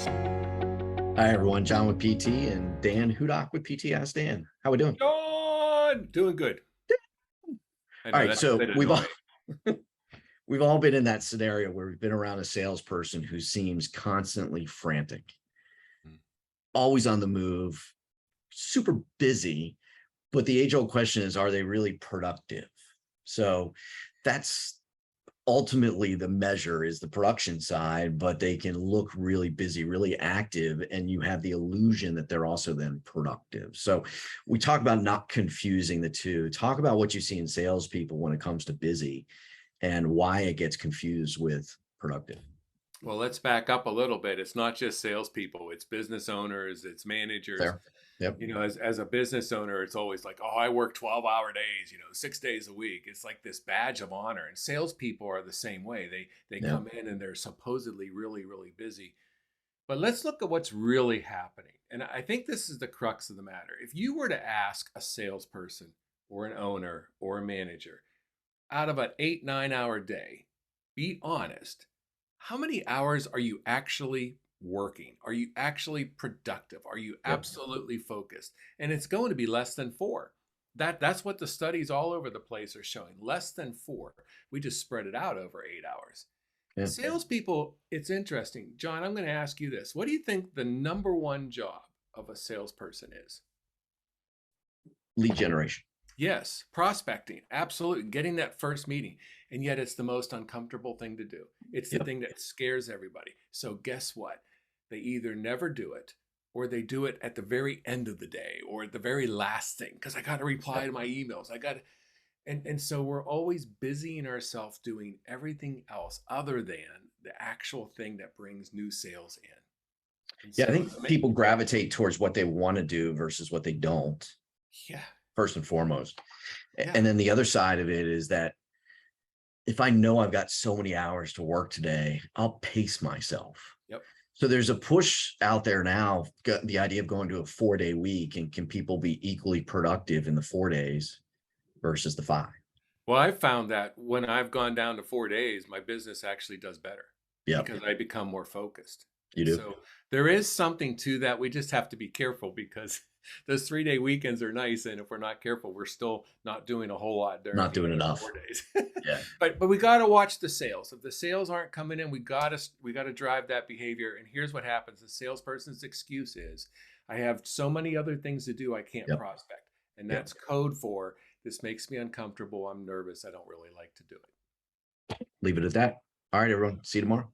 Hi, everyone. John with PT and Dan Hudock with PT. Ask Dan. How we doing? John, doing good. I All know right. that's a So bit annoying. we've all been in that scenario where we've been around a salesperson who seems constantly frantic, Mm. always on the move, super busy. But the age-old question is, are they really productive? So that's ultimately the measure is the production side, but they can look really busy, really active, and you have the illusion that they're also then productive. So we talk about not confusing the two. Talk about what you see in salespeople when it comes to busy and why it gets confused with productive. Well, let's back up a little bit. It's not just salespeople, it's business owners, it's managers. Fair. Yep. As a business owner, it's always like, oh, I work 12-hour days, 6 days a week. It's like this badge of honor. And salespeople are the same way. They Yeah. come in and they're supposedly really, really busy. But let's look at what's really happening. And I think this is the crux of the matter. If you were to ask a salesperson or an owner or a manager, out of an 8, 9 hour day, be honest. How many hours are you actually working? Are you actually productive? Are you Yep. absolutely focused? And it's going to be less than four. That's what the studies all over the place are showing. Less than four. We just spread it out over 8 hours. Yeah. Salespeople, it's interesting. John, I'm going to ask you this. What do you think the number one job of a salesperson is? Lead generation. Yes, prospecting, absolutely. Getting that first meeting. And yet it's the most uncomfortable thing to do. It's the Yep. thing that scares everybody. So guess what? They either never do it or they do it at the very end of the day or at the very last thing because I got to reply Yep. to my emails. I got to, and so we're always busying ourselves doing everything else other than the actual thing that brings new sales in. And Yeah. I so, think people gravitate towards what they want to do versus what they don't, yeah, first and foremost. yeah, And then the other side of it is that if I know I've got so many hours to work today, I'll pace myself. yep. So there's a push out there now, the idea of going to a 4-day week, and can people be equally productive in the 4 days versus the 5? Well, I've found that when I've gone down to 4 days, my business actually does better Yep, because I become more focused. you And do. so there is something to that. We just have to be careful because those 3 day weekends are nice. And if we're not careful, we're still not doing a whole lot during Not the doing other enough. 4 days. Yeah. But we got to watch the sales. If the sales aren't coming in, we got to drive that behavior. And here's what happens. The salesperson's excuse is, I have so many other things to do, I can't Yep. prospect. And Yep. that's code for this makes me uncomfortable. I'm nervous. I don't really like to do it. Leave it at that. All right, everyone. See you tomorrow.